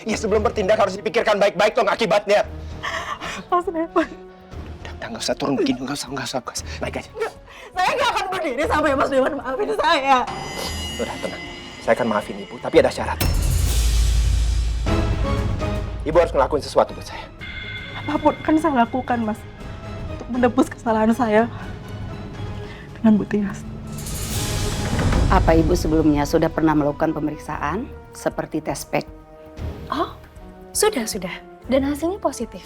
Ya sebelum bertindak harus dipikirkan baik-baik dong akibatnya. Mas Revan. Udah nggak usah turun begini, nggak usah. Baik aja. Saya nggak akan berdiri sampai Mas Dewan maafin saya. Udah tenang. Saya akan maafin ibu, tapi ada syarat. Ibu harus ngelakuin sesuatu buat saya. Apapun akan saya lakukan, Mas. Untuk menebus kesalahan saya dengan Bu Tias. Apa Ibu sebelumnya sudah pernah melakukan pemeriksaan seperti tes PEG? Oh, sudah. Dan hasilnya positif.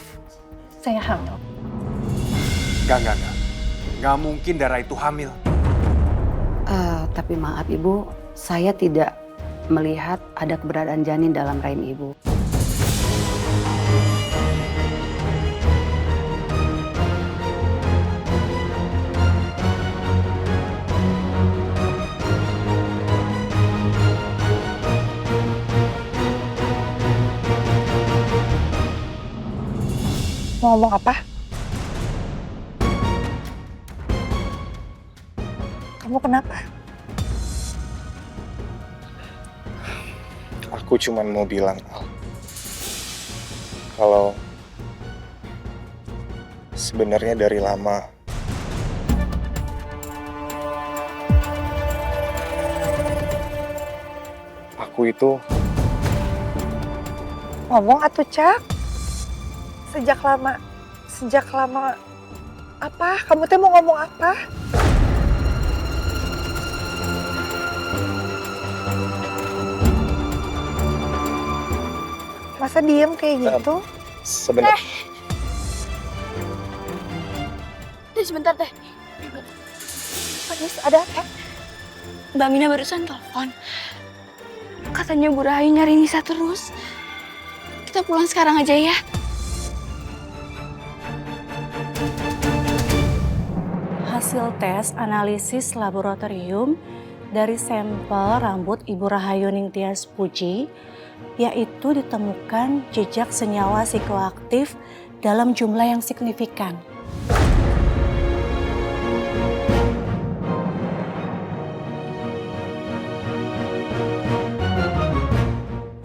Saya hamil. Enggak. Nggak mungkin Dara itu hamil. Tapi maaf Ibu, saya tidak melihat ada keberadaan janin dalam rahim Ibu. Mau ngomong apa? Kamu kenapa? Aku cuma mau bilang, Al, kalau sebenarnya dari lama aku itu Ngomong atuh, Cak. Sejak lama apa? Kamu teh mau ngomong apa? Masa diem kayak gitu? sebenarnya Teh, sebentar, Teh. Terus ada apa? Mbak Mina barusan telepon. Katanya Bu Rahayu nyari Nisa terus. Kita pulang sekarang aja ya. Hasil tes analisis laboratorium dari sampel rambut Ibu Rahayu Ningtyas Puji, yaitu ditemukan jejak senyawa psikoaktif dalam jumlah yang signifikan.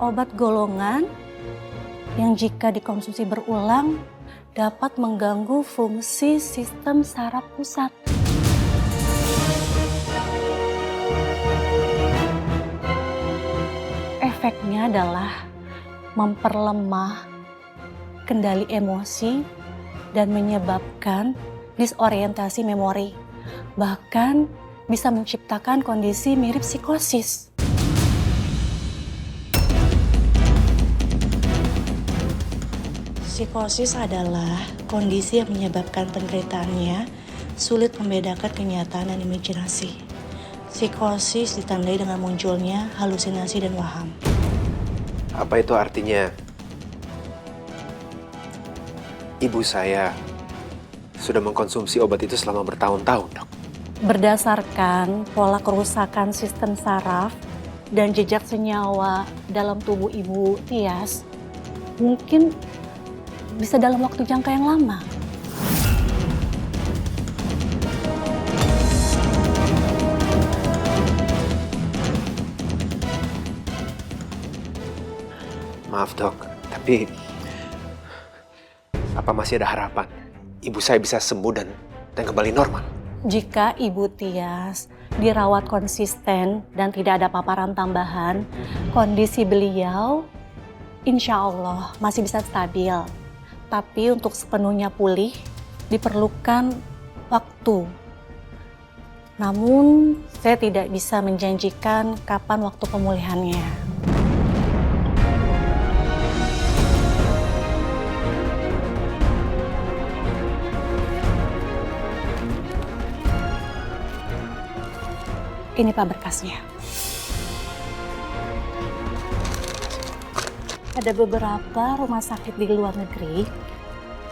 Obat golongan yang jika dikonsumsi berulang dapat mengganggu fungsi sistem saraf pusat. Efeknya adalah memperlemah kendali emosi dan menyebabkan disorientasi memori. Bahkan bisa menciptakan kondisi mirip psikosis. Psikosis adalah kondisi yang menyebabkan penderitaannya sulit membedakan kenyataan dan imajinasi. Psikosis ditandai dengan munculnya halusinasi dan waham. Apa itu artinya? Ibu saya sudah mengkonsumsi obat itu selama bertahun-tahun, Dok. Berdasarkan pola kerusakan sistem saraf dan jejak senyawa dalam tubuh Ibu Tias, mungkin bisa dalam waktu jangka yang lama. Maaf, Dok, tapi apa masih ada harapan ibu saya bisa sembuh dan kembali normal? Jika Ibu Tias dirawat konsisten dan tidak ada paparan tambahan, kondisi beliau insya Allah masih bisa stabil. Tapi untuk sepenuhnya pulih diperlukan waktu. Namun saya tidak bisa menjanjikan kapan waktu pemulihannya. Ini Pak berkasnya. Ada beberapa rumah sakit di luar negeri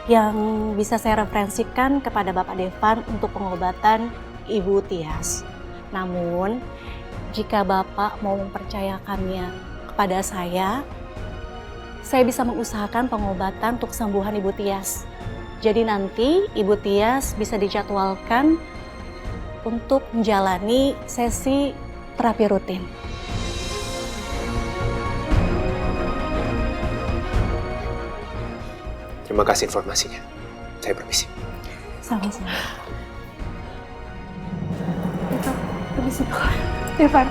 yang bisa saya referensikan kepada Bapak Devan untuk pengobatan Ibu Tias. Namun, jika Bapak mau mempercayakannya kepada saya bisa mengusahakan pengobatan untuk kesembuhan Ibu Tias. Jadi nanti Ibu Tias bisa dijadwalkan untuk menjalani sesi terapi rutin. Terima kasih informasinya. Saya permisi. Sama-sama. Permisi. Devan.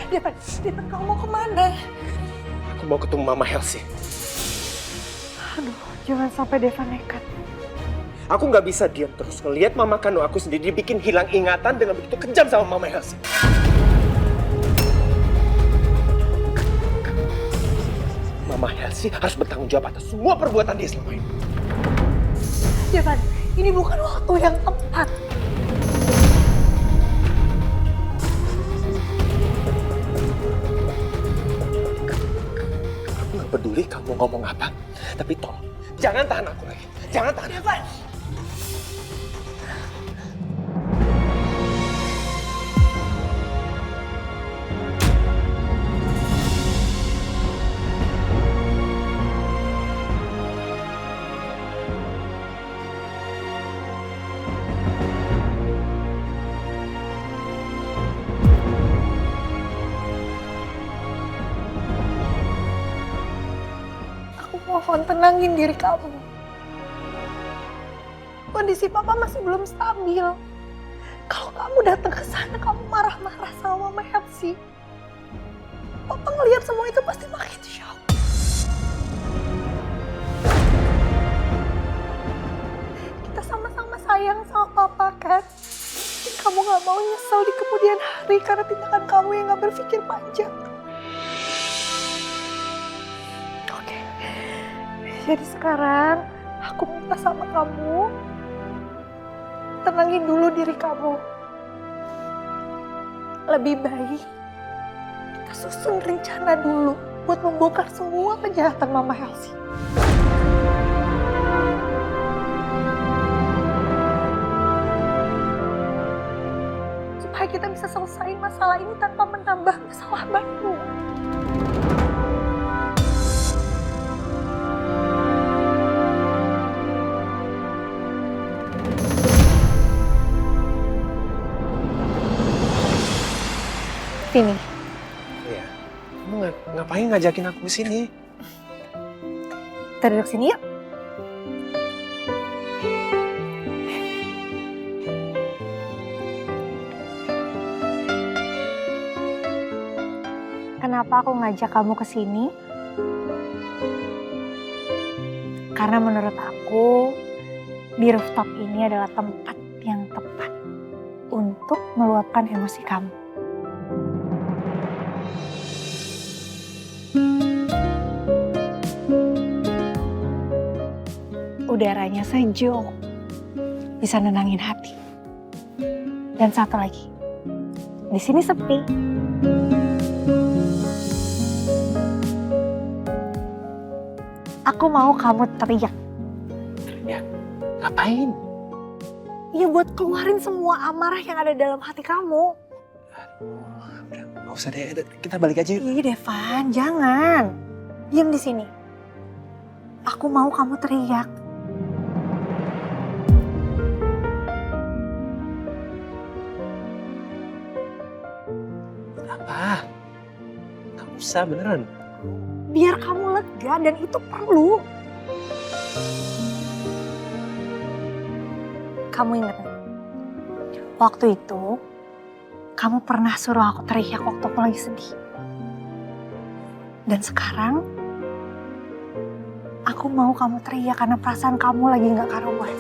Devan, kamu mau kemana? Aku mau ketemu Mama Helsi. Aduh, jangan sampai Devan nekat. Aku nggak bisa diam terus ngelihat mama kandung aku sendiri bikin hilang ingatan dengan begitu kejam sama Mama Helsi. Mama Helsi harus bertanggung jawab atas semua perbuatan dia selama ini. Devan, ini bukan waktu yang tepat. Aku nggak peduli kamu ngomong apa, tapi tolong jangan tahan aku lagi. Jangan tahan. Devan. Mohon tenangin diri kamu. Kondisi papa masih belum stabil. Kalau kamu datang ke sana, kamu marah-marah sama Mama Helsi. Papa ngelihat semua itu pasti makin shock. Kita sama-sama sayang sama papa kan? Kamu gak mau nyesel di kemudian hari karena tindakan kamu yang gak berpikir panjang. Jadi sekarang aku minta sama kamu, tenangin dulu diri kamu. Lebih baik kita susun rencana dulu buat membongkar semua kejahatan Mama Helsi. Supaya kita bisa selesaiin masalah ini tanpa menambah masalah baru. Sini. Iya. Kamu ngapain ngajakin aku ke sini? Kita duduk sini yuk. Kenapa aku ngajak kamu ke sini? Karena menurut aku, di rooftop ini adalah tempat yang tepat untuk meluapkan emosi kamu. Udaranya sejuk, bisa nenangin hati. Dan satu lagi, di sini sepi. Aku mau kamu teriak. Ya, ngapain? Ya buat keluarin semua amarah yang ada dalam hati kamu. Udah, nggak usah deh. Kita balik aja yuk. Ih, Devan, jangan. Diam di sini. Aku mau kamu teriak. Apa? Nggak usah, beneran. Biar kamu lega dan itu perlu. Kamu ingat gak? Waktu itu, kamu pernah suruh aku teriak waktu aku lagi sedih. Dan sekarang, aku mau kamu teriak karena perasaan kamu lagi gak karuan.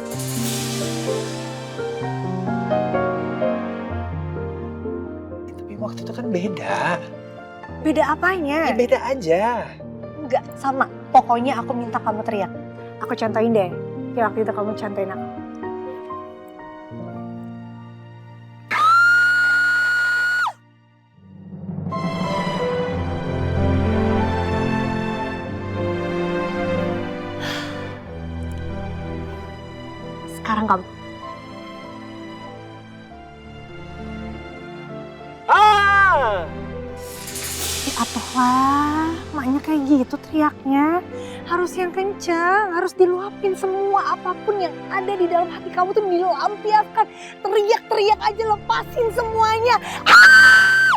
Tapi waktu itu kan beda. Beda apanya? Ya beda aja. Enggak, sama. Pokoknya aku minta kamu teriak. Aku contohin deh. Ya waktu itu kamu contohin aku. Sekarang kamu. Ah! Atuhlah, maknya kayak gitu teriaknya. Harus yang kencang, harus diluapin semua apapun yang ada di dalam hati kamu tuh dilampiaskan. Teriak-teriak aja, lepasin semuanya. Ah!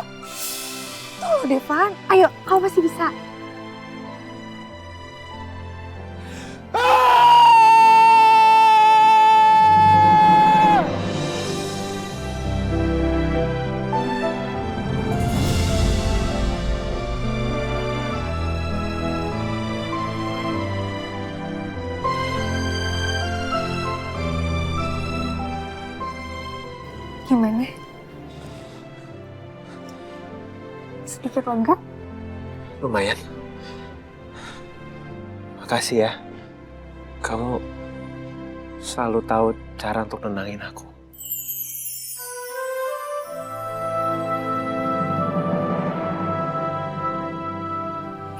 Tuh loh Devan, ayo kamu masih bisa. Gimana? Sedikit lega? Lumayan. Makasih ya. Kamu selalu tahu cara untuk nenangin aku.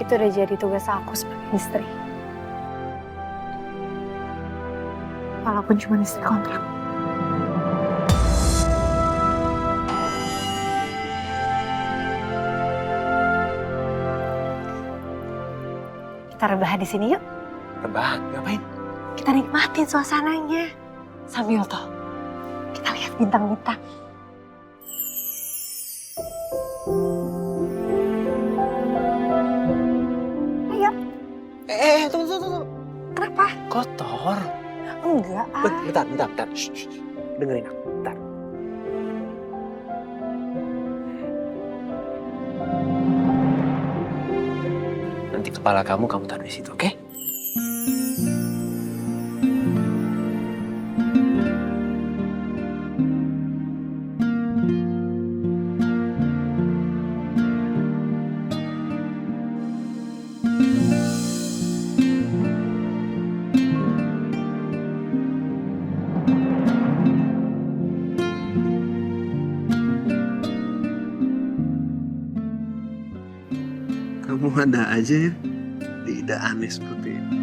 Itu udah jadi tugas aku sebagai istri. Walaupun cuma istri kontrak. Kita rebahan di sini yuk. Rebahan? Ngapain? Kita nikmatin suasananya. Sambil tuh, kita lihat bintang-bintang. Ayo. Tunggu. Kenapa? Kotor. Enggak, Bentar. Shh. Dengerin aku, bentar. Nanti kepala kamu taruh di situ, oke? Kamu ada aja ya, tidak aneh seperti ini.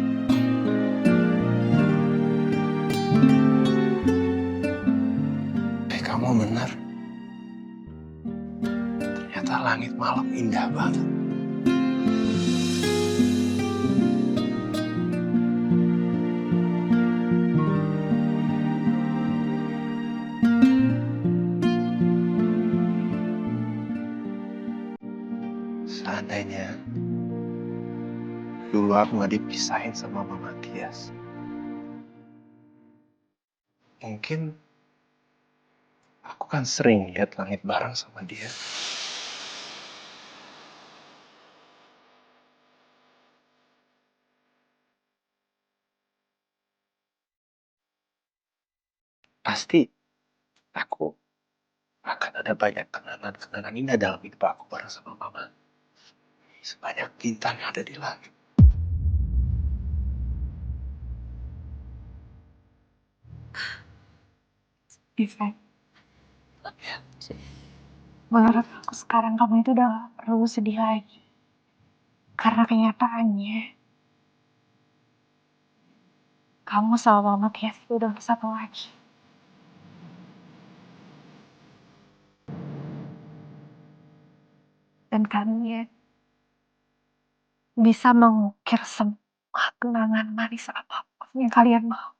Kamu benar. Ternyata langit malam indah banget. Seandainya dulu aku nggak dipisahin sama Mama Tias, mungkin aku kan sering lihat langit bareng sama dia. Pasti aku akan ada banyak kenangan indah dalam hidup aku bareng sama Mama. Sebanyak bintang yang ada di langit. Ivan. Menurut aku sekarang kamu itu udah gak perlu sedih lagi. Karena kenyataannya, kamu sama Mama Tias itu udah bersatu lagi. Dan kalian bisa mengukir semua kenangan manis apapun yang kalian mau.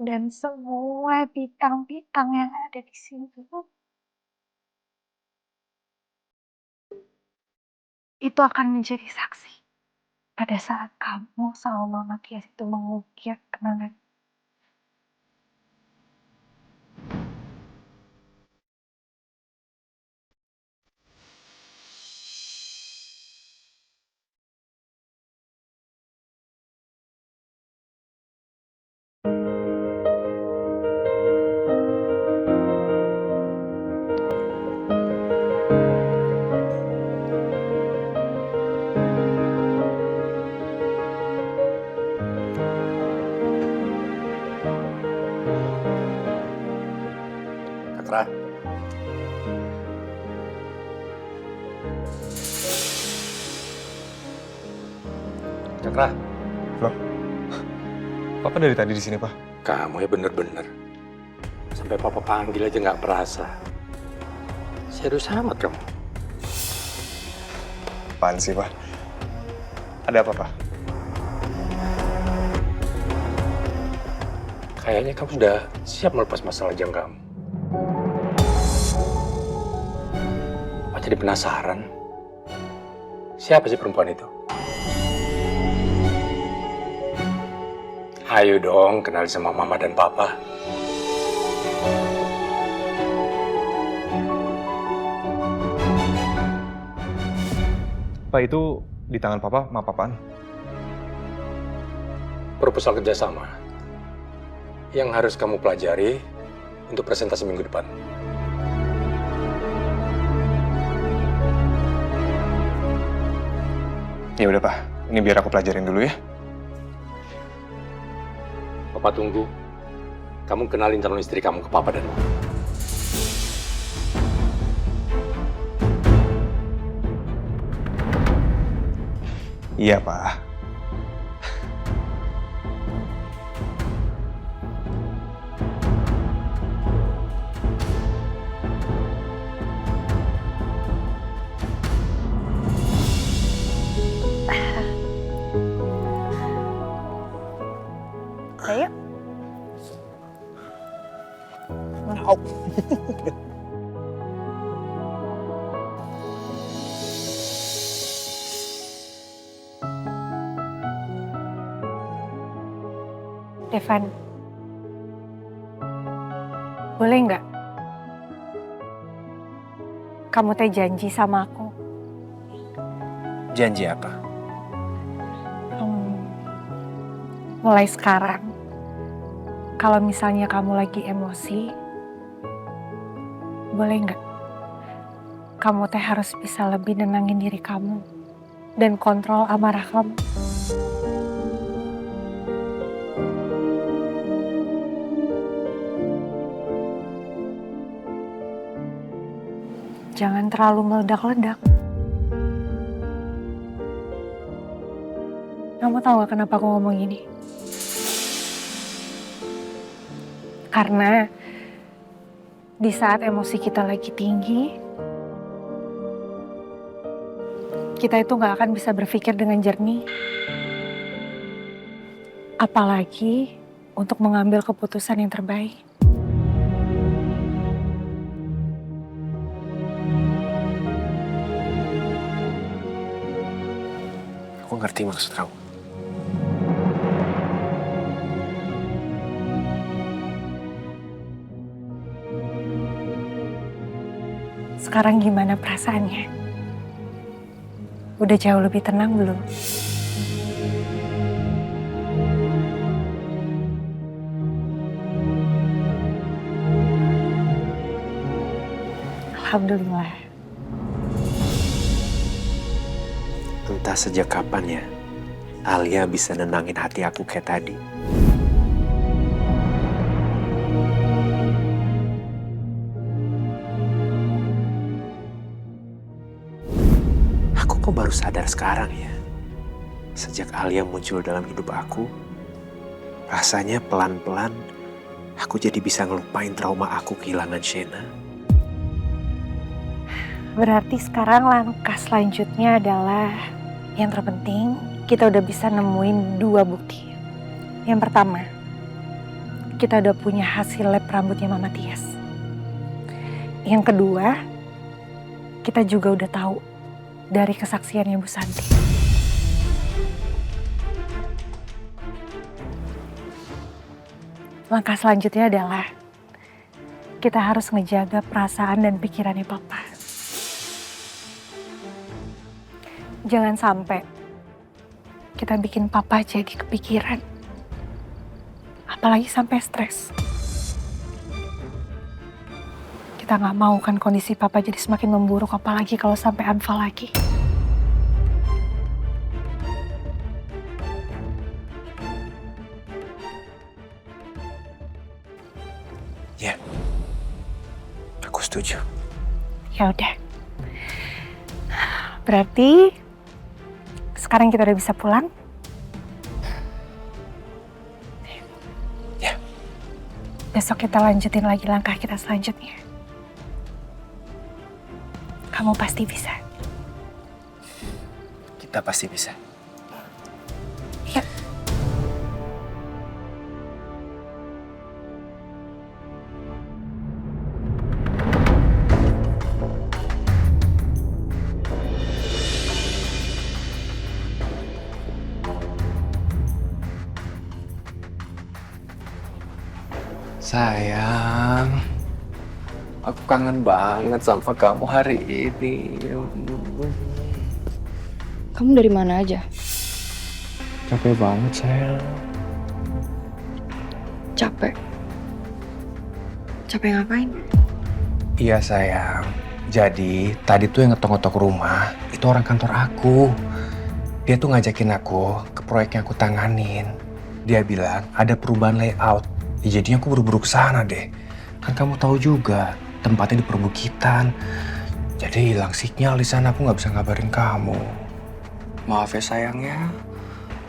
Dan semua bintang-bintang yang ada di sini itu akan menjadi saksi pada saat kamu sama Mama Tias itu mengukir kenangan. Cakra. Cakra, Papa dari tadi di sini, Pak. Kamu ya bener-bener. Sampai Papa panggil aja nggak merasa. Serius amat kamu. Apaan sih, Pak? Ada apa, Pak? Kayaknya kamu sudah siap melepas masalah lajang kamu. Papa jadi penasaran. Siapa sih perempuan itu? Ayo dong, kenal sama Mama dan Papa. Pak, itu di tangan Papa, map apaan? Proposal kerjasama yang harus kamu pelajari untuk presentasi minggu depan. Ya udah Pak, ini biar aku pelajarin dulu ya. Papa tunggu. Kamu kenalin calon istri kamu ke Papa dan Mama. Iya Pak. Ayo. Devan, boleh nggak? Kamu teh janji sama aku. Janji apa? Mulai sekarang, kalau misalnya kamu lagi emosi, boleh nggak? Kamu teh harus bisa lebih nenangin diri kamu dan kontrol amarah kamu. Jangan terlalu meledak-ledak. Kamu tahu gak kenapa aku ngomong gini? Karena di saat emosi kita lagi tinggi, kita itu gak akan bisa berpikir dengan jernih. Apalagi untuk mengambil keputusan yang terbaik. Aku ngerti maksud kamu. Sekarang gimana perasaannya? Udah jauh lebih tenang belum? Alhamdulillah. Entah sejak kapan ya, Alia bisa nenangin hati aku kayak tadi. Aku kok baru sadar sekarang ya. Sejak Alia muncul dalam hidup aku, rasanya pelan-pelan aku jadi bisa ngelupain trauma aku kehilangan Shena. Berarti sekarang langkah selanjutnya adalah yang terpenting kita udah bisa nemuin 2 bukti. Yang pertama, kita udah punya hasil lab rambutnya Mama Tias. Yang kedua, kita juga udah tahu dari kesaksiannya Bu Santi. Langkah selanjutnya adalah kita harus ngejaga perasaan dan pikirannya Papa. Jangan sampai kita bikin Papa jadi kepikiran. Apalagi sampai stres. Kita nggak mau kan kondisi Papa jadi semakin memburuk, apalagi kalau sampai Anfal lagi. Ya, aku setuju. Ya udah. Berarti sekarang kita udah bisa pulang. Ya. Besok kita lanjutin lagi langkah kita selanjutnya. Kamu pasti bisa. Kita pasti bisa. Ya. Sayang, aku kangen banget sama kamu hari ini. Kamu dari mana aja? Capek banget sayang. Capek. Capek ngapain? Iya sayang. Jadi tadi tuh yang ngetok-ngetok rumah itu orang kantor aku. Dia tuh ngajakin aku ke proyek yang aku tanganin. Dia bilang ada perubahan layout. Ya, jadinya aku buru-buru ke sana deh. Kan kamu tahu juga tempatnya di perbukitan. Jadi hilang sinyal di sana, aku nggak bisa ngabarin kamu. Maaf ya sayang ya.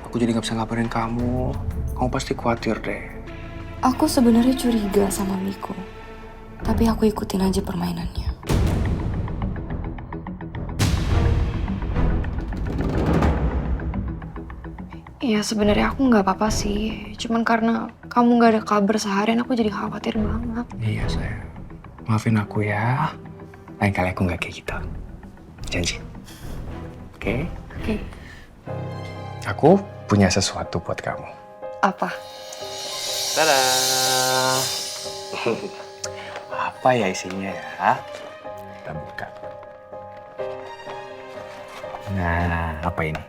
Aku jadi nggak bisa ngabarin kamu. Kamu pasti khawatir deh. Aku sebenarnya curiga sama Miko. Tapi aku ikutin aja permainannya. Iya sebenarnya aku nggak apa-apa sih. Cuman karena kamu nggak ada kabar seharian aku jadi khawatir banget. Iya sayang. Maafin aku ya. Lain kali aku nggak kayak gitu. Janji. Oke? Oke. Aku punya sesuatu buat kamu. Apa? Tada! Apa ya isinya ya? Kita buka. Nah, apa ini?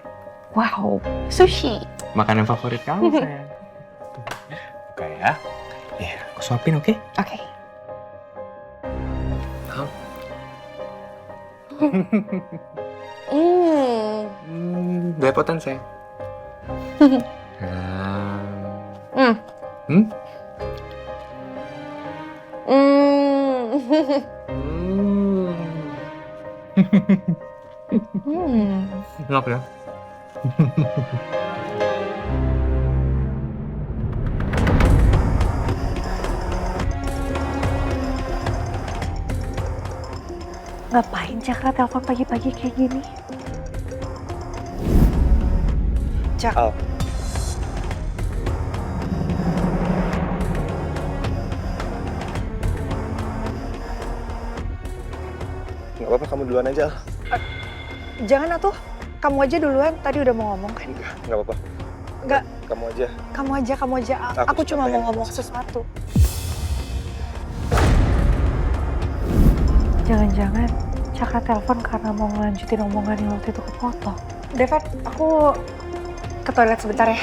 Wow, sushi. Makanan favorit kamu, sayang. Buka ya. Iya, aku suapin, oke? Oke. Belepotan, sayang. Ngap ya? Ngapain Cakra telepon pagi-pagi kayak gini? Cak. Al. Nggak apa-apa, kamu duluan aja. Jangan atuh, kamu aja duluan. Tadi udah mau ngomong kan? Nggak apa-apa. Nggak. Kamu aja. Kamu aja. Aku cuma mau ngomong sesuatu. Jangan-jangan Cakra telepon karena mau ngelanjutin omongan yang waktu itu kepotong. Devan, aku ke toilet sebentar ya.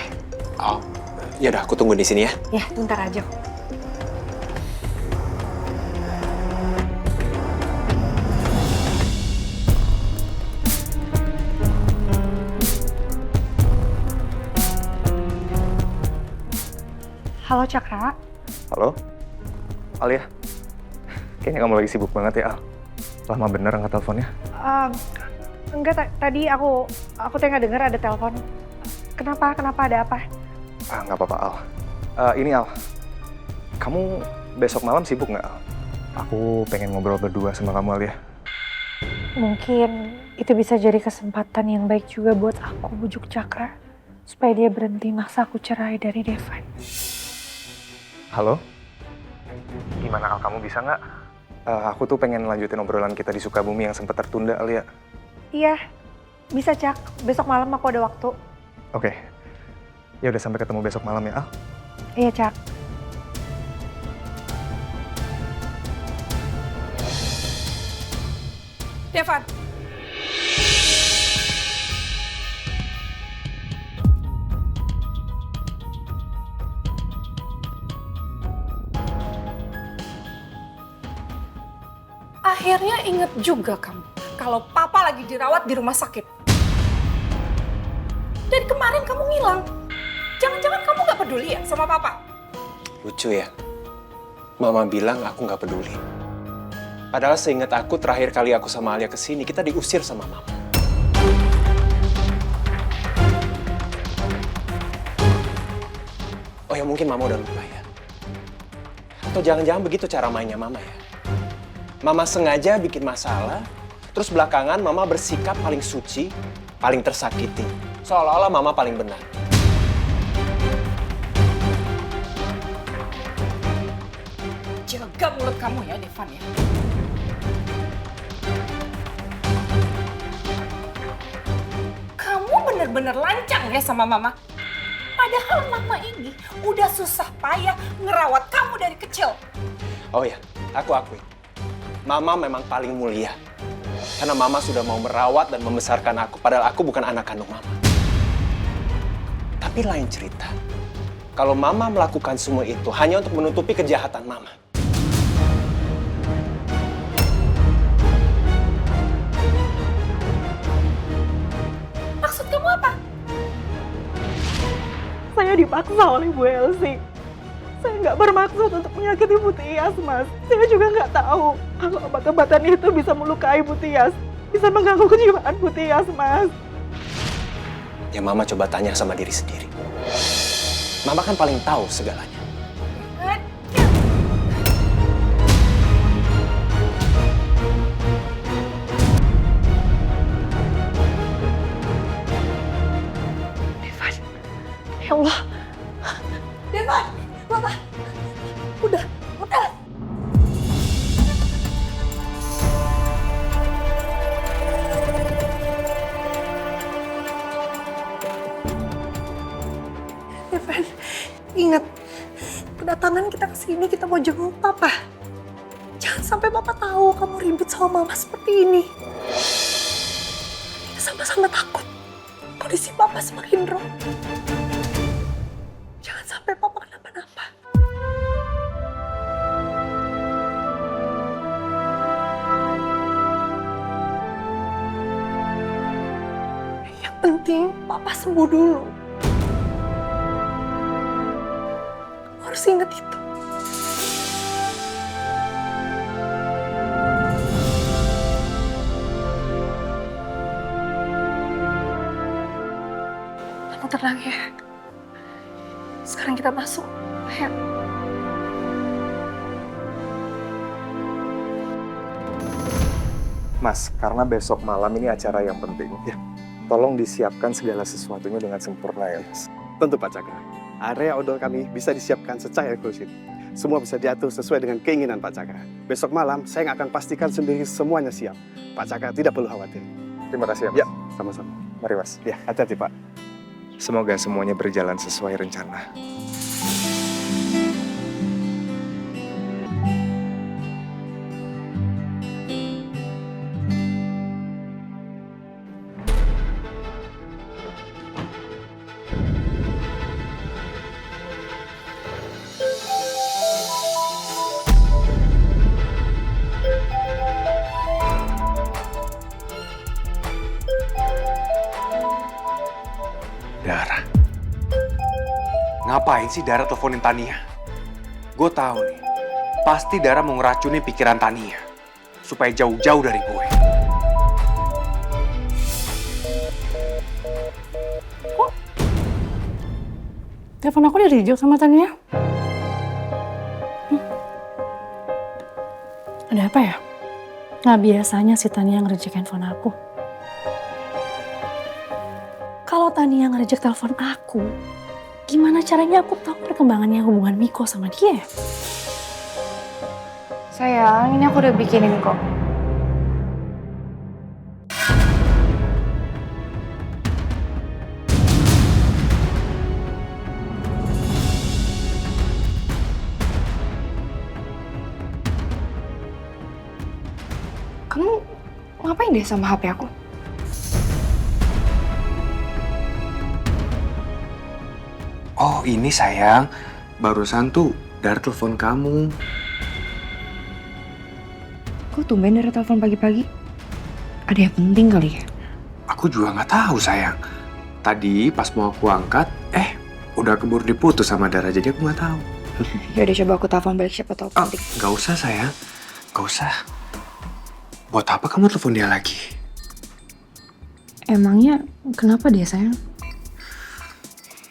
Oh, ya udah aku tunggu di sini ya. Ya, bentar aja. Halo Cakra. Halo? Al ya? Kayaknya kamu lagi sibuk banget ya, Al. Lama bener angkat teleponnya. Enggak, tadi aku nggak dengar ada telepon. Kenapa ada apa? Nggak apa-apa, Al. Ini Al, kamu besok malam sibuk nggak, Al? Aku pengen ngobrol berdua sama kamu, Al ya. Mungkin itu bisa jadi kesempatan yang baik juga buat aku bujuk Cakra supaya dia berhenti maksa aku cerai dari Devan. Halo? Gimana, Al? Kamu bisa nggak? Aku tuh pengen lanjutin obrolan kita di Sukabumi yang sempat tertunda, Al ya. Iya, bisa Cak. Besok malam aku ada waktu. Oke. Ya udah, sampai ketemu besok malam ya, Al. Iya Cak. Devan. Akhirnya inget juga kamu kalau papa lagi dirawat di rumah sakit. Dari kemarin kamu ngilang. Jangan-jangan kamu gak peduli ya sama papa? Lucu ya. Mama bilang aku nggak peduli. Padahal seingat aku terakhir kali aku sama Alia kesini, kita diusir sama Mama. Oh ya mungkin Mama udah lupa ya. Atau jangan-jangan begitu cara mainnya Mama ya. Mama sengaja bikin masalah, terus belakangan Mama bersikap paling suci, paling tersakiti. Seolah-olah Mama paling benar. Jaga mulut kamu ya, Devan ya. Kamu bener-bener lancang ya sama Mama. Padahal Mama ini udah susah payah ngerawat kamu dari kecil. Oh ya, aku akui. Mama memang paling mulia. Karena mama sudah mau merawat dan membesarkan aku, padahal aku bukan anak kandung mama. Tapi lain cerita, kalau mama melakukan semua itu hanya untuk menutupi kejahatan mama. Maksud kamu apa? Saya dipaksa oleh Bu Elsie. Saya nggak bermaksud untuk menyakiti Bu Tias, Mas. Saya juga nggak tahu kalau obat-obatan itu bisa melukai Bu Tias, bisa mengganggu kejiwaan Bu Tias, Mas. Ya mama coba tanya sama diri sendiri. Mama kan paling tahu segalanya. Devan, ya Allah. Devan, Mama. Udah. Devan, ingat, kedatangan kita ke sini kita mau jenguk Papa. Jangan sampai Papa tahu kamu ribut sama Mama seperti ini. Kita sama-sama takut kondisi Papa semakin drop. Jangan sampai Papa kenapa-napa. Yang penting Papa sembuh dulu. Harus ingat itu. Kamu tenang ya. Sekarang kita masuk. Ayo. Mas, karena besok malam ini acara yang penting, ya, tolong disiapkan segala sesuatunya dengan sempurna ya, Mas. Tentu Pak Cakra, area outdoor kami bisa disiapkan secara eksklusif. Semua bisa diatur sesuai dengan keinginan Pak Cakra. Besok malam saya akan pastikan sendiri semuanya siap. Pak Cakra tidak perlu khawatir. Terima kasih ya, Mas. Ya, sama-sama. Mari, Mas. Ya, hati-hati Pak. Semoga semuanya berjalan sesuai rencana. Dara. Ngapain sih Dara teleponin Tania? Gue tahu nih, pasti Dara mau ngeracunin pikiran Tania supaya jauh-jauh dari gue. Telepon aku di reject sama Tania. Ada apa ya? Nggak biasanya si Tania nge-reject handphone aku. Kalau Tania nge-reject telepon aku, gimana caranya aku tahu perkembangannya hubungan Miko sama dia? Sayang, ini aku udah bikinin kok. Kamu ngapain deh sama HP aku? Oh ini sayang, barusan tuh Dara telepon kamu. Kok tumben dari telepon pagi-pagi? Ada yang penting kali ya? Aku juga nggak tahu sayang. Tadi pas mau aku angkat, udah keburu diputus sama Dara, jadi aku nggak tahu. Yaudah coba aku telepon balik, siapa tahu penting. Nggak usah sayang, nggak usah. Buat apa kamu telepon dia lagi? Emangnya kenapa dia sayang?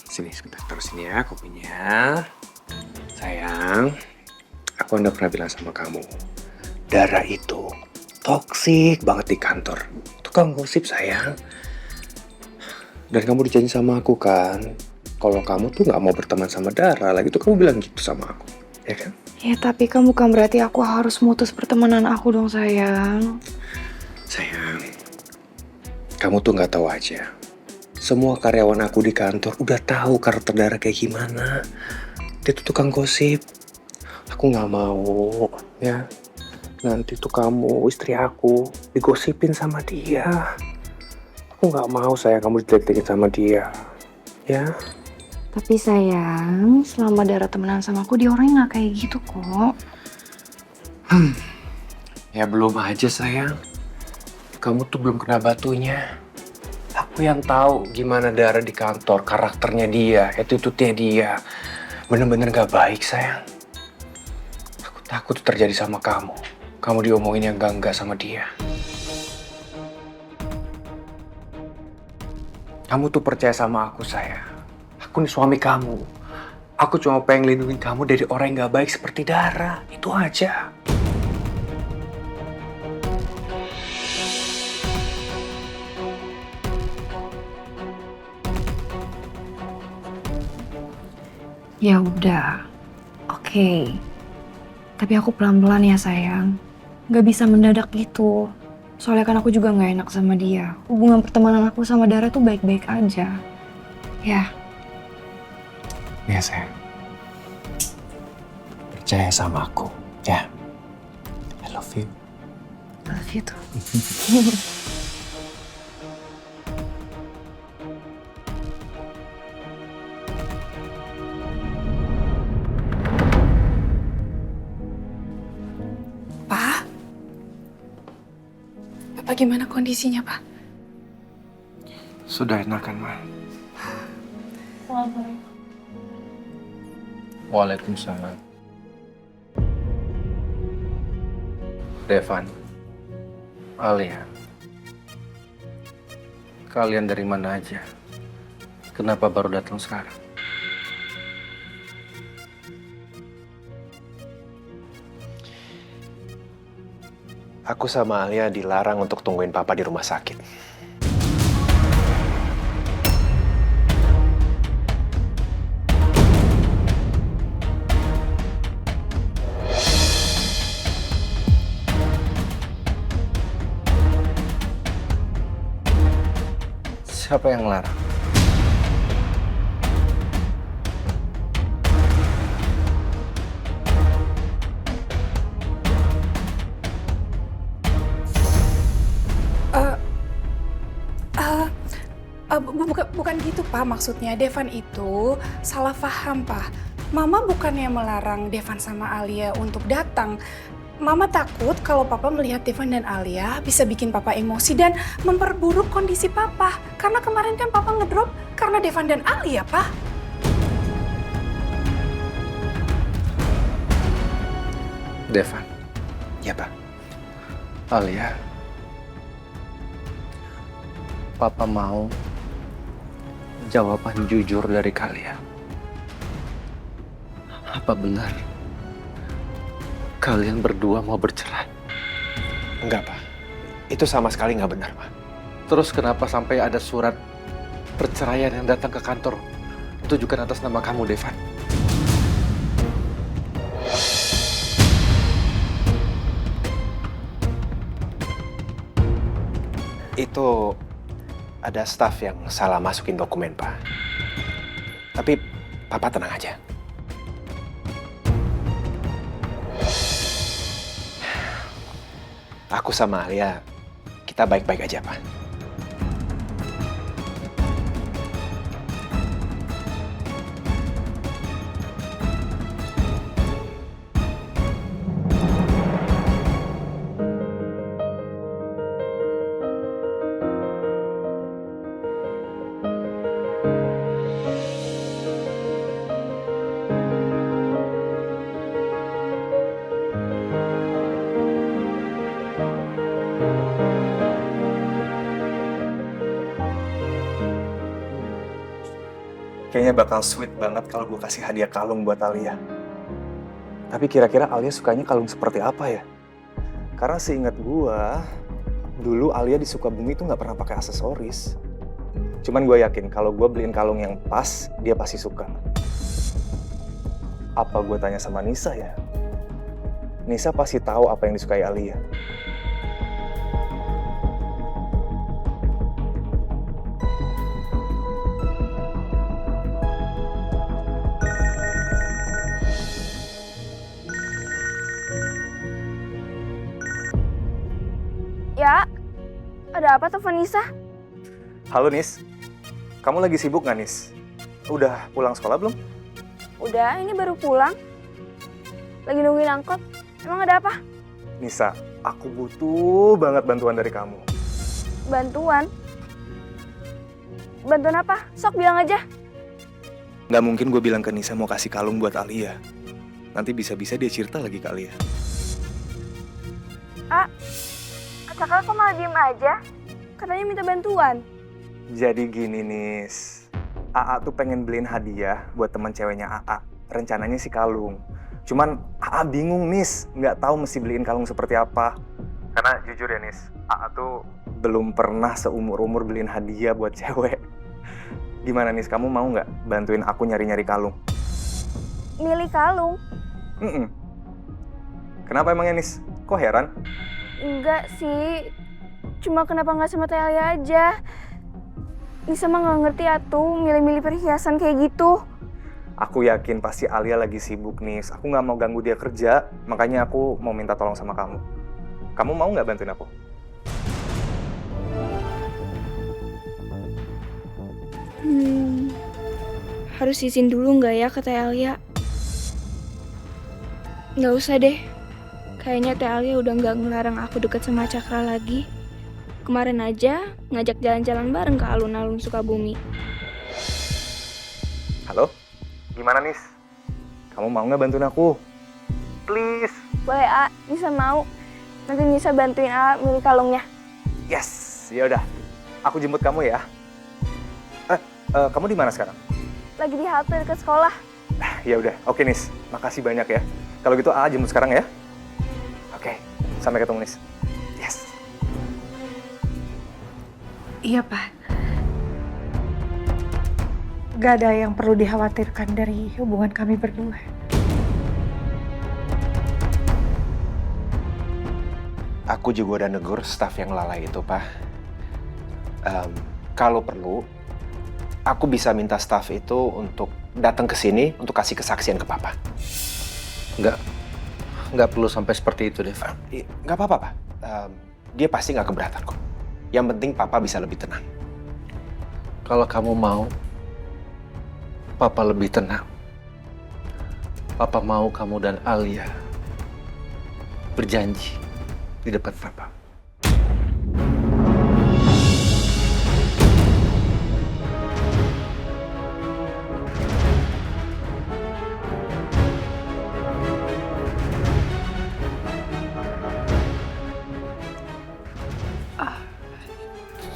Sini sebentar, terus ini ya kopinya. Sayang, aku udah pernah bilang sama kamu, Dara itu toksik banget di kantor. Tukang gosip sayang. Dan kamu dijanji sama aku kan, kalau kamu tuh nggak mau berteman sama Dara lagi tuh kamu bilang gitu sama aku, ya kan? Ya tapi kan bukan berarti aku harus mutus pertemanan aku dong sayang. Sayang, kamu tuh nggak tahu aja. Semua karyawan aku di kantor udah tahu karakter Dara kayak gimana. Dia tuh tukang gosip. Aku nggak mau, ya. nanti tuh kamu, istri aku, digosipin sama dia. Aku nggak mau sayang kamu dijelek-jelekin sama dia. Ya? Tapi sayang, selama Dara temenan sama aku, dia orangnya nggak kayak gitu kok. Ya belum aja sayang. Kamu tuh belum kena batunya. Aku yang tahu gimana Dara di kantor, karakternya dia, attitude-nya dia. Bener-bener gak baik sayang. Aku takut tuh terjadi sama kamu. Kamu diomongin yang enggak sama dia. Kamu tuh percaya sama aku sayang. Aku nih suami kamu. Aku cuma pengen lindungin kamu dari orang yang gak baik seperti Dara. Itu aja. Ya udah, oke. Tapi aku pelan-pelan ya sayang. Gak bisa mendadak gitu. Soalnya kan aku juga gak enak sama dia. Hubungan pertemanan aku sama Dara tuh baik-baik aja. Ya. Ya sayang. Percaya sama aku, ya. I love you. Love you too. Pak, gimana kondisinya, Pak? Sudah enakan, Ma. Waalaikumsalam. Devan, Alia, kalian dari mana aja? Kenapa baru datang sekarang? Aku sama Alia dilarang untuk tungguin papa di rumah sakit. Siapa yang larang? Bukan gitu, Pak. Maksudnya Devan itu salah paham, Pak. Mama bukannya melarang Devan sama Alia untuk datang. Mama takut kalau Papa melihat Devan dan Alia bisa bikin Papa emosi dan memperburuk kondisi Papa. Karena kemarin kan Papa ngedrop karena Devan dan Alia, Pak. Devan. Ya, Pak. Alia. Papa mau jawaban jujur dari kalian. Apa benar kalian berdua mau bercerai? Enggak, Pak. Itu sama sekali nggak benar, Pak. Terus kenapa sampai ada surat perceraian yang datang ke kantor ditujukan atas nama kamu, Devan? Itu ada staf yang salah masukin dokumen, Pak. Tapi Papa tenang aja. Aku sama Alia, kita baik-baik aja, Pak. Kayaknya bakal sweet banget kalau gue kasih hadiah kalung buat Alia. Tapi kira-kira Alia sukanya kalung seperti apa ya? Karena seingat gue, dulu Alia di Sukabumi itu nggak pernah pakai aksesoris. Cuman gue yakin kalau gue beliin kalung yang pas, dia pasti suka. Apa gue tanya sama Nisa ya? Nisa pasti tahu apa yang disukai Alia. Ada apa tuh Vanessa? Halo Nis, kamu lagi sibuk nggak Nis? Udah pulang sekolah belum? Udah, ini baru pulang. Lagi nungguin angkot. Emang ada apa? Nisa, aku butuh banget bantuan dari kamu. Bantuan? Bantuan apa? Sok bilang aja. Nggak mungkin gue bilang ke Nisa mau kasih kalung buat Alia. Nanti bisa-bisa dia cerita lagi ke Alia. Kakak kok malah diem aja? Katanya minta bantuan. Jadi gini Nis, AA tuh pengen beliin hadiah buat teman ceweknya AA. Rencananya sih kalung. Cuman AA bingung Nis, nggak tahu mesti beliin kalung seperti apa. Karena jujur ya Nis, AA tuh belum pernah seumur-umur beliin hadiah buat cewek. Gimana Nis, kamu mau nggak bantuin aku nyari-nyari kalung? Milih kalung? Kenapa emangnya Nis? Kok heran? Enggak sih. Cuma kenapa nggak sama Teh Alia aja? Nisa mah nggak ngerti atuh milih-milih perhiasan kayak gitu. Aku yakin pasti Alia lagi sibuk Nis. Aku nggak mau ganggu dia kerja, makanya aku mau minta tolong sama kamu. Kamu mau nggak bantuin aku? Harus izin dulu nggak ya ke Teh Alia? Nggak usah deh. Kayaknya Teh Alia udah nggak ngelarang aku deket sama Cakra lagi. Kemarin aja ngajak jalan-jalan bareng ke alun-alun Sukabumi. Halo? Gimana Nis? Kamu mau nggak bantuin aku? Please. Boleh A, Nisa mau. Nanti Nisa bantuin A milih kalungnya. Yes, ya udah. Aku jemput kamu ya. Kamu di mana sekarang? Lagi di halte dekat sekolah. Ya udah, oke Nis. Makasih banyak ya. Kalau gitu A jemput sekarang ya. Oke, sampai ketemu Nis. Yes. Iya, Pak. Gak ada yang perlu dikhawatirkan dari hubungan kami berdua. Aku juga udah negur staf yang lalai itu, Pak. Kalau perlu, aku bisa minta staf itu untuk datang ke sini untuk kasih kesaksian ke Papa. Nggak perlu sampai seperti itu, Dev. Nggak apa-apa, Pak. Dia pasti nggak keberatan kok. Yang penting Papa bisa lebih tenang. Kalau kamu mau, Papa lebih tenang. Papa mau kamu dan Alia berjanji di depan Papa.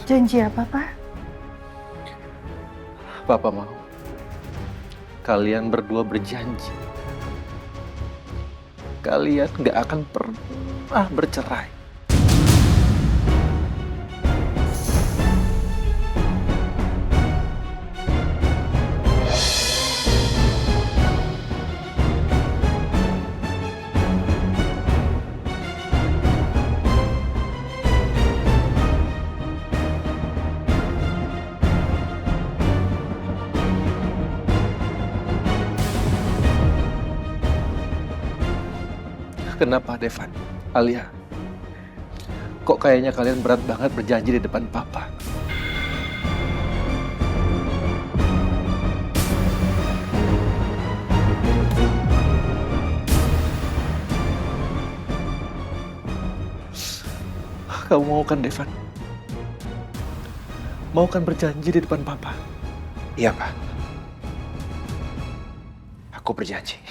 Janji apa, Pak? Papa mau kalian berdua berjanji kalian nggak akan pernah bercerai. Kenapa, Devan? Alia, kok kayaknya kalian berat banget berjanji di depan Papa? Kamu mau kan, Devan? Mau kan berjanji di depan Papa? Iya, Pak. Aku berjanji.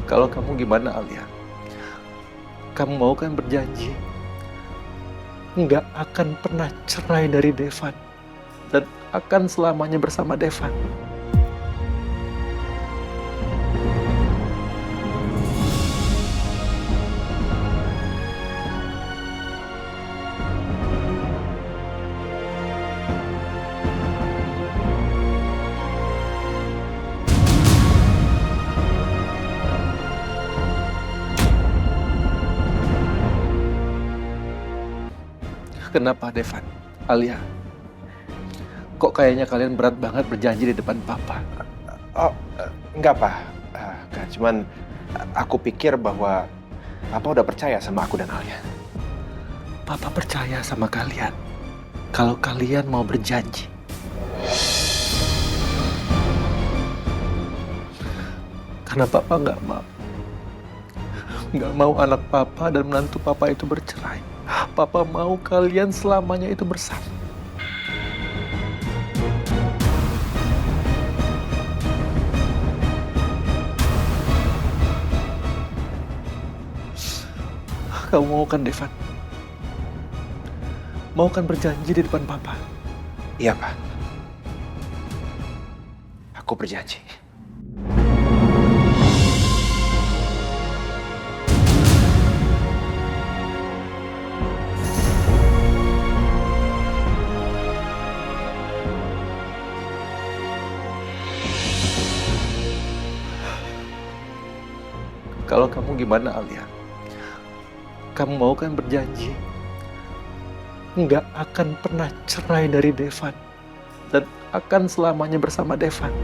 Kalau kamu gimana, Alia? Kamu mau kan berjanji nggak akan pernah cerai dari Devan dan akan selamanya bersama Devan? Kenapa, Devan? Alia, kok kayaknya kalian berat banget berjanji di depan Papa? Oh, enggak, Pak. Enggak, cuman aku pikir bahwa Papa udah percaya sama aku dan Alia. Papa percaya sama kalian. Kalau kalian mau berjanji. Karena Papa nggak mau. Nggak mau anak Papa dan menantu Papa itu bercerai. Papa mau kalian selamanya itu bersama. Kamu mau kan, Devan? Mau kan berjanji di depan Papa? Iya, Pak. Aku berjanji. Kalau kamu gimana, Alia? Kamu mau kan berjanji nggak akan pernah cerai dari Devan dan akan selamanya bersama Devan?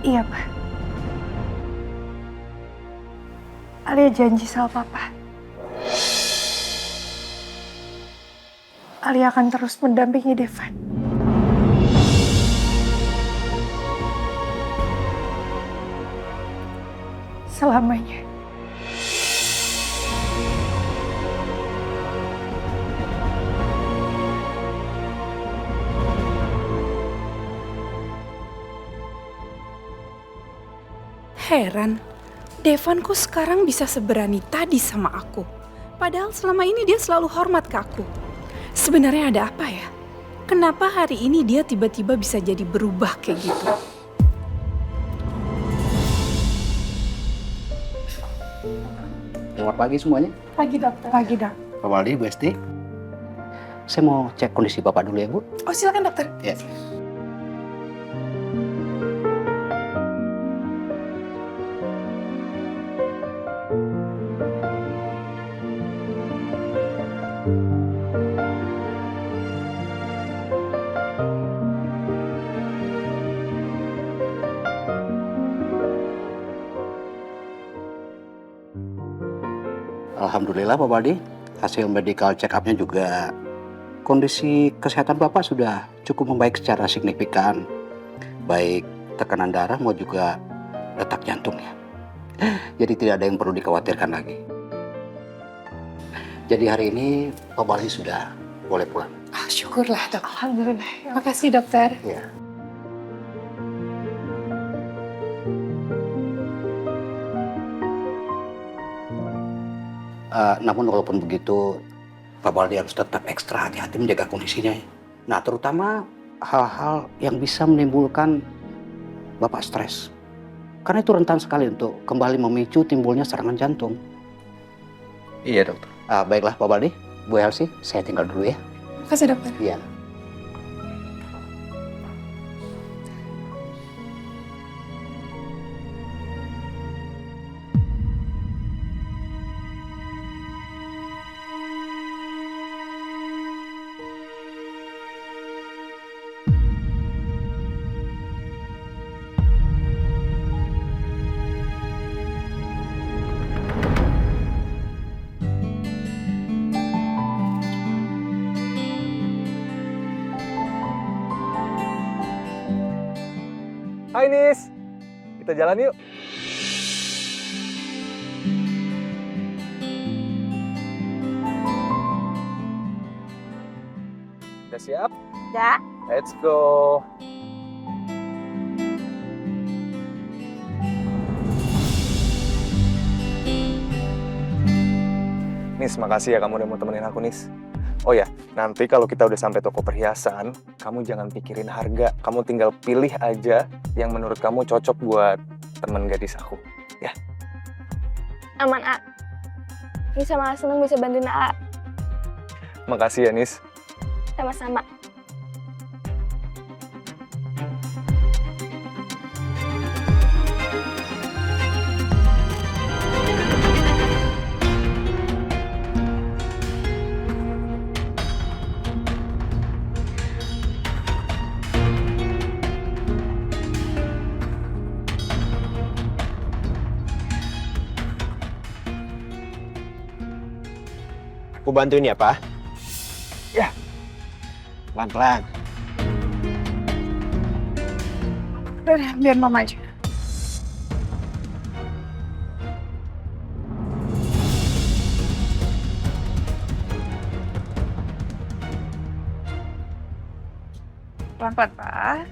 Iya, Pak. Alia janji sama Papa. Alia akan terus mendampingi Devan. Selamanya. Heran, Devan kok sekarang bisa seberani tadi sama aku? Padahal selama ini dia selalu hormat ke aku. Sebenarnya ada apa ya? Kenapa hari ini dia tiba-tiba bisa jadi berubah kayak gitu? Selamat pagi semuanya. Pagi dokter. Pagi dok. Pak Waldi, Bu Esti. Saya mau cek kondisi Bapak dulu ya, Bu. Oh silakan dokter. Ya. Alhamdulillah Pak Baldi, hasil medical check up-nya juga kondisi kesehatan Bapak sudah cukup membaik secara signifikan. Baik tekanan darah mau juga detak jantungnya. Jadi tidak ada yang perlu dikhawatirkan lagi. Jadi hari ini Pak Baldi sudah boleh pulang. Ah, syukurlah dok. Alhamdulillah. Makasih dokter. Ya. Namun walaupun begitu, Pak Baldi harus tetap ekstra hati-hati menjaga kondisinya. Nah, terutama hal-hal yang bisa menimbulkan Bapak stres. Karena itu rentan sekali untuk kembali memicu timbulnya serangan jantung. Iya, dokter. Baiklah Pak Baldi, Bu Elsie, saya tinggal dulu ya. Makasih dokter. Iya. Hai Nis, kita jalan yuk. Udah siap? Ya. Let's go. Nis, makasih ya kamu udah mau temenin aku, Nis. Oh ya, nanti kalau kita udah sampai toko perhiasan, kamu jangan pikirin harga. Kamu tinggal pilih aja yang menurut kamu cocok buat teman gadis aku. Ya. Aman, A. Nisa malah seneng bisa bantuin A. Makasih ya, Nis. Sama-sama. Aku bantuin ya, Pak. Ya. Pelan-pelan. Udah, biar mama aja. Pelan-pelan, Pak.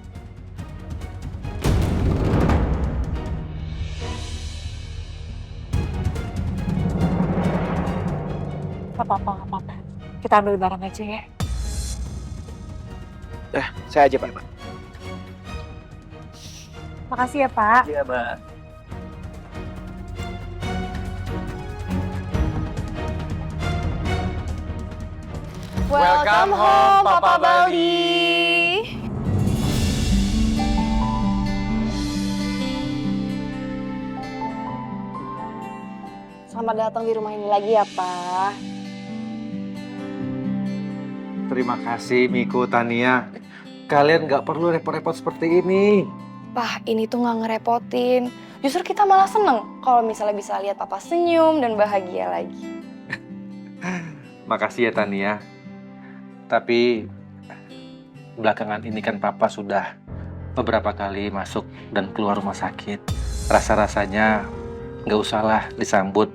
Apa-apa. Kita ambil barang aja ya. Saya aja, Pak. Makasih ya, Pak. Iya, Mbak. Welcome home, Papa Baldi. Selamat datang di rumah ini lagi ya, Pak. Terima kasih Miko, Tania. Kalian nggak perlu repot-repot seperti ini. Pak, ini tuh nggak ngerepotin. Justru kita malah seneng kalau misalnya bisa lihat Papa senyum dan bahagia lagi. Makasih ya Tania. Tapi belakangan ini kan Papa sudah beberapa kali masuk dan keluar rumah sakit. Rasa-rasanya nggak usahlah disambut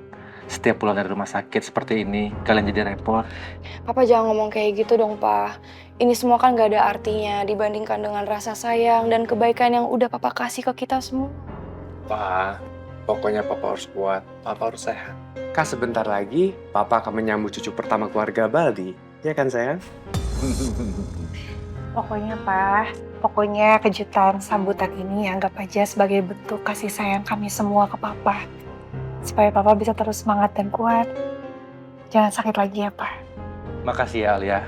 setiap pulang dari rumah sakit seperti ini. Kalian jadi repot. Papa jangan ngomong kayak gitu dong, Pak. Ini semua kan gak ada artinya dibandingkan dengan rasa sayang dan kebaikan yang udah Papa kasih ke kita semua. Pak, pokoknya Papa harus kuat, Papa harus sehat. Kan sebentar lagi Papa akan menyambut cucu pertama keluarga Baldi. Ya kan sayang? Pokoknya, Pak. Pokoknya kejutan sambutan ini anggap aja sebagai bentuk kasih sayang kami semua ke Papa. Supaya Papa bisa terus semangat dan kuat. Jangan sakit lagi ya, Pak. Makasih ya Alia.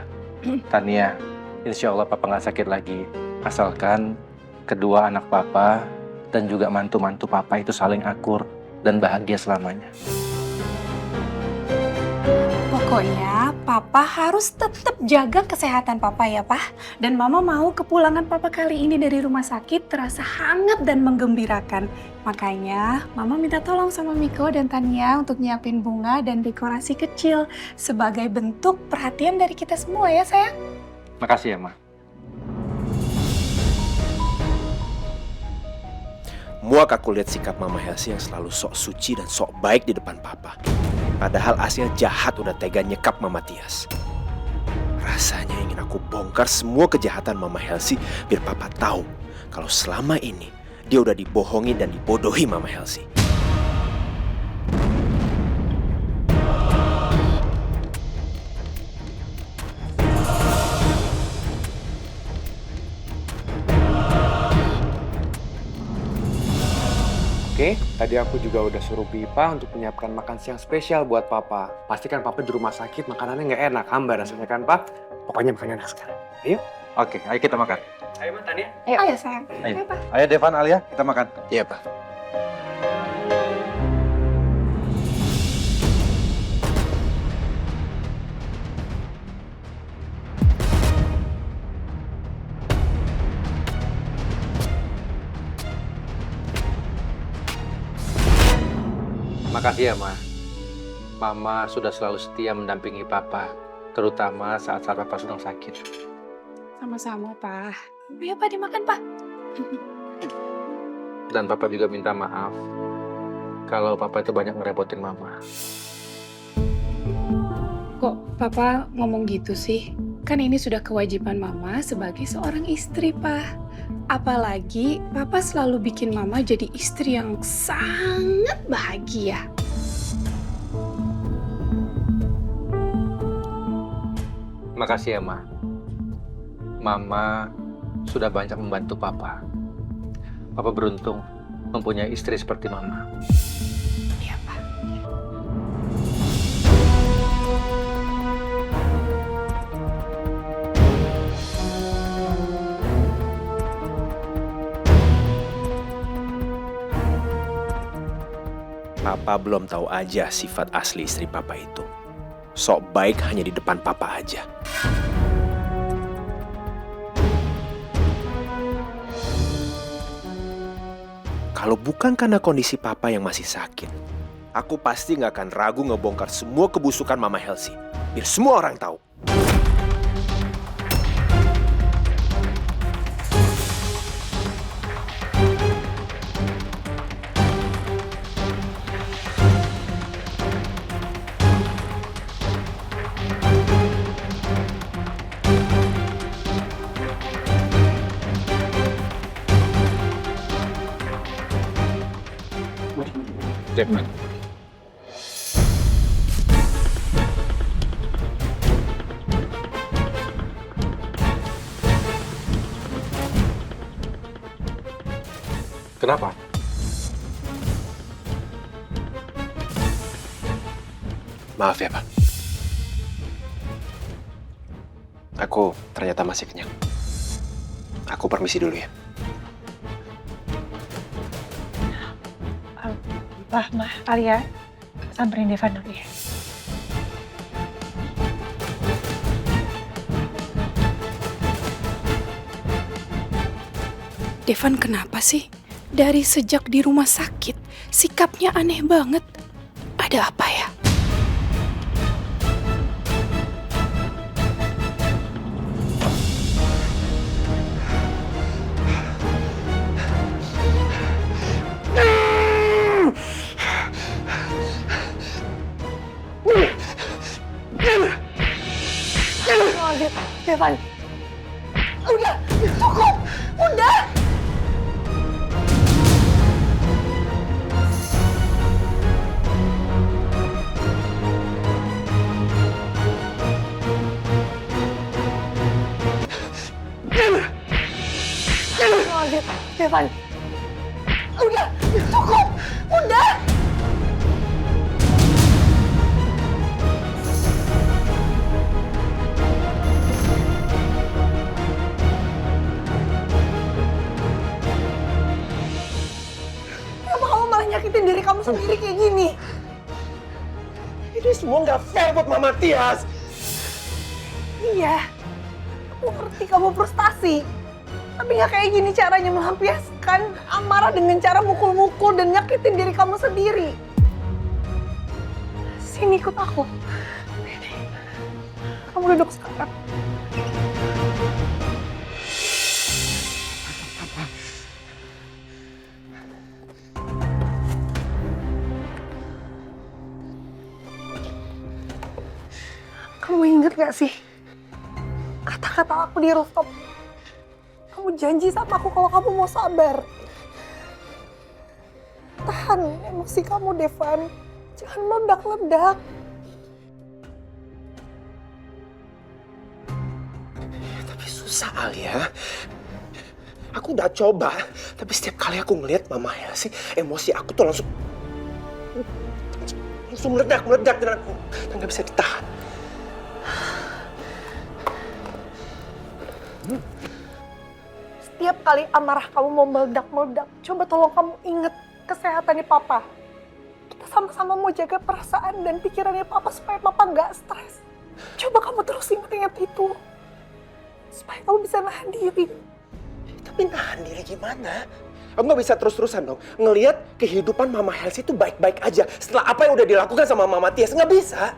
Tania, insya Allah Papa nggak sakit lagi. Asalkan kedua anak Papa dan juga mantu-mantu Papa itu saling akur dan bahagia selamanya. Pokoknya Papa harus tetap jaga kesehatan Papa ya, Pak. Dan Mama mau kepulangan Papa kali ini dari rumah sakit terasa hangat dan menggembirakan. Makanya Mama minta tolong sama Miko dan Tania untuk nyiapin bunga dan dekorasi kecil sebagai bentuk perhatian dari kita semua ya, sayang. Makasih ya, Ma. Muak aku lihat sikap Mama Helsi yang selalu sok suci dan sok baik di depan Papa. Padahal aslinya jahat udah tega nyekap Mama Tias. Rasanya ingin aku bongkar semua kejahatan Mama Helsi biar Papa tahu kalau selama ini dia udah dibohongi dan dibodohi Mama Helsi. Oke, tadi aku juga udah suruh Pipa untuk menyiapkan makan siang spesial buat Papa. Pastikan Papa di rumah sakit makanannya nggak enak, hambar rasanya kan, Pak? Pokoknya makannya enak sekarang. Ayo. Oke, ayo kita makan. Ayo, Tania. Ayo sayang. Ayo, ayo Devan, Alia, kita makan. Iya, Pak. Makasih ya, Ma. Mama sudah selalu setia mendampingi Papa, terutama saat-saat Papa sedang sakit. Sama-sama, Pak. Ayo, Pak, dimakan, Pak. Dan Papa juga minta maaf kalau Papa itu banyak ngerepotin Mama. Kok Papa ngomong gitu sih? Kan ini sudah kewajiban Mama sebagai seorang istri, Pak. Apalagi Papa selalu bikin Mama jadi istri yang sangat bahagia. Makasih ya, Ma. Mama sudah banyak membantu Papa. Papa beruntung mempunyai istri seperti Mama. Iya, Pak. Papa belum tahu aja sifat asli istri Papa itu. Sok baik hanya di depan Papa aja. Kalau bukan karena kondisi Papa yang masih sakit, aku pasti nggak akan ragu ngebongkar semua kebusukan Mama Helsi. Biar semua orang tahu. Devan. Kenapa? Maaf ya, Pak. Aku ternyata masih kenyang. Aku permisi dulu ya. Ma, Alia, samperin Devan dulu ya. Devan kenapa sih? Dari sejak di rumah sakit, sikapnya aneh banget. Ada apa ya? Devan, udah, cukup, udah. Devan, udah, cukup, udah. Nyakitin diri kamu sendiri kayak gini. Ini semua nggak fair buat Mama Tias. Iya, aku ngerti kamu frustasi. Tapi nggak kayak gini caranya melampiaskan amarah dengan cara mukul-mukul dan nyakitin diri kamu sendiri. Sini ikut aku. Kamu duduk sekarang. Kamu inget gak sih kata-kata aku di rooftop? Kamu janji sama aku kalau kamu mau sabar. Tahan emosi kamu, Devan. Jangan meledak-ledak. Tapi susah, Alia. Aku udah coba, tapi setiap kali aku ngeliat Mama Helsi, emosi aku tuh langsung meledak dan aku nggak bisa ditahan. Setiap kali amarah kamu mau meledak-meledak, coba tolong kamu inget kesehatannya Papa. Kita sama-sama mau jaga perasaan dan pikirannya Papa supaya Papa nggak stres. Coba kamu terus inget-inget itu. Supaya kamu bisa nahan diri. Tapi nahan diri gimana? Aku nggak bisa terus-terusan dong ngelihat kehidupan Mama Helsi itu baik-baik aja setelah apa yang udah dilakukan sama Mama Tias. Nggak bisa.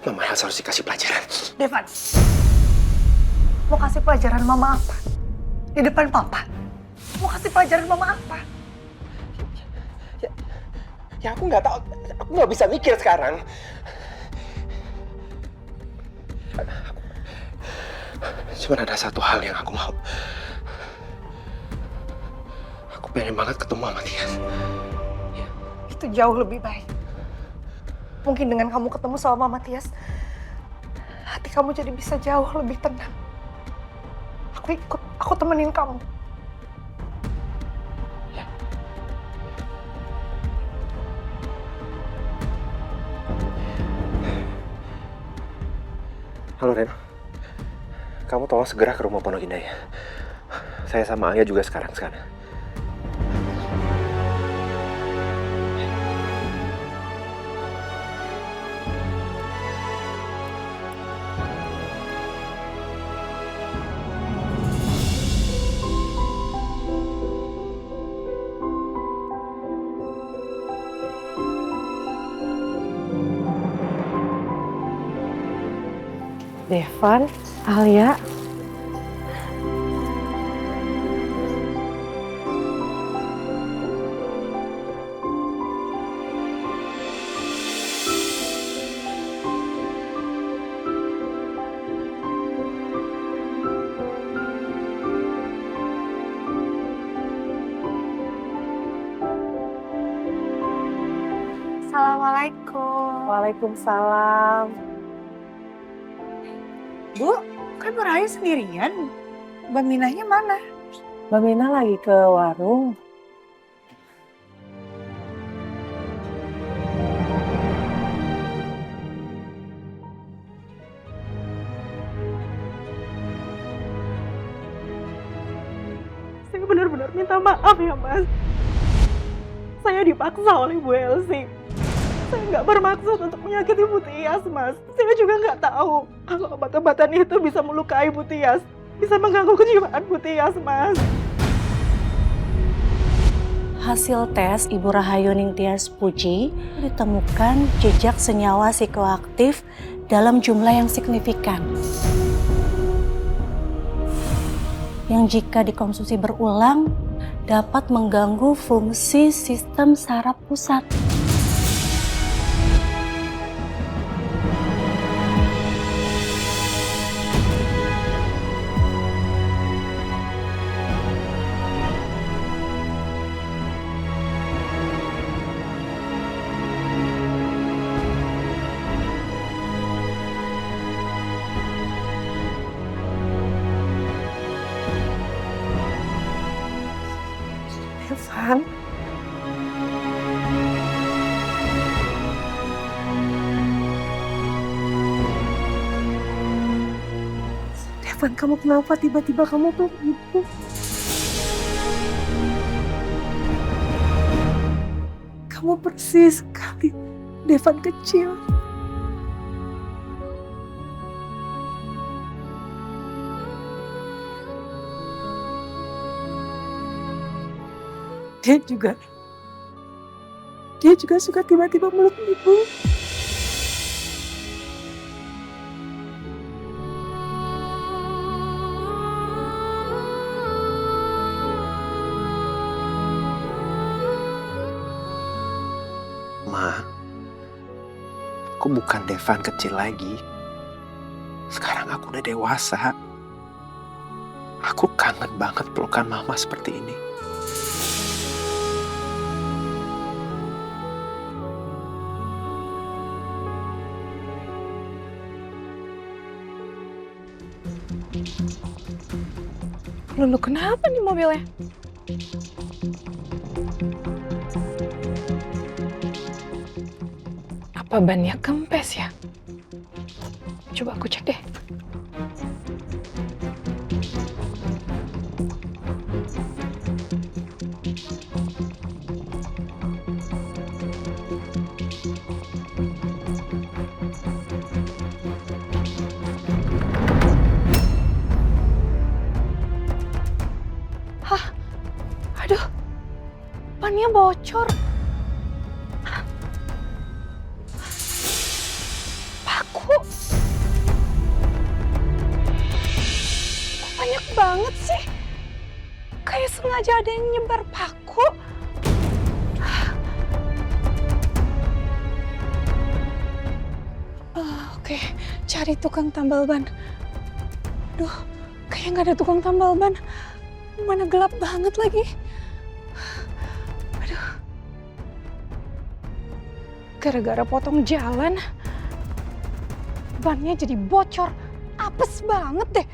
Mama Helsi harus dikasih pelajaran. Devan, mau kasih pelajaran Mama apa? Di depan Papa? Mau kasih pelajaran Mama apa? Ya aku nggak tahu. Aku nggak bisa mikir sekarang. Cuma ada satu hal yang aku mau. Aku pengen banget ketemu sama Tias. Itu jauh lebih baik. Mungkin dengan kamu ketemu sama Mama Tias, hati kamu jadi bisa jauh lebih tenang. Aku ikut, aku temenin kamu. Halo Ren, kamu tolong segera ke rumah Pondok Indah ya. Saya sama Alia juga sekarang ke sana. Devan, Alia. Assalamualaikum. Waalaikumsalam. Bu, kan Rahayu sendirian. Mbak Minahnya mana? Mbak Minah lagi ke warung. Saya benar-benar minta maaf ya, Mas. Saya dipaksa oleh Bu Elsie. Saya nggak bermaksud untuk menyakiti Bu Tias, Mas. Saya juga nggak tahu kalau obat-obatan itu bisa melukai Bu Tias, bisa mengganggu kejiwaan Bu Tias, Mas. Hasil tes Ibu Rahayu Ningtyas Puji ditemukan jejak senyawa psikoaktif dalam jumlah yang signifikan. Yang jika dikonsumsi berulang dapat mengganggu fungsi sistem saraf pusat. Devan. Devan, kamu kenapa tiba-tiba kamu tuh gitu? Kamu persis sekali Devan kecil. Dia juga suka tiba-tiba meluk ibu. Ma, aku bukan Devan kecil lagi. Sekarang aku udah dewasa. Aku kangen banget pelukan mama seperti ini. Lulu, kenapa nih mobilnya? Apa bannya kempes ya? Coba aku cek deh. Aduh, bannya bocor. Paku. Kok banyak banget sih? Kayak sengaja ada yang nyebar paku. Oke, cari tukang tambal ban. Duh, kayak nggak ada tukang tambal ban. Mana gelap banget lagi. Aduh. Gara-gara potong jalan, bannya jadi bocor. Apes banget deh.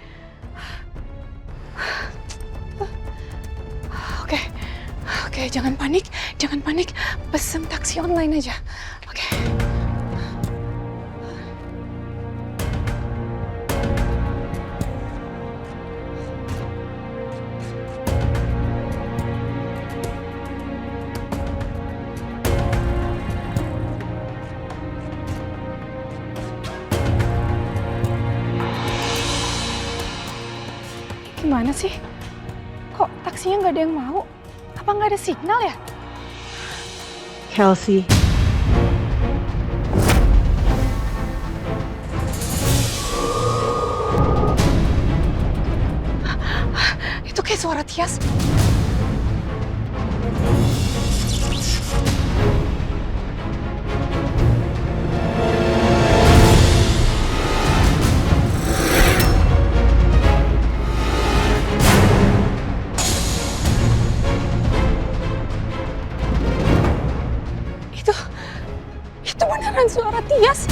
Oke, jangan panik. Pesen taksi online aja. Oke. Gimana sih? Kok taksinya nggak ada yang mau? Apa nggak ada signal ya? Kelsey, Itu kayak suara Tias. Itu beneran suara Tias.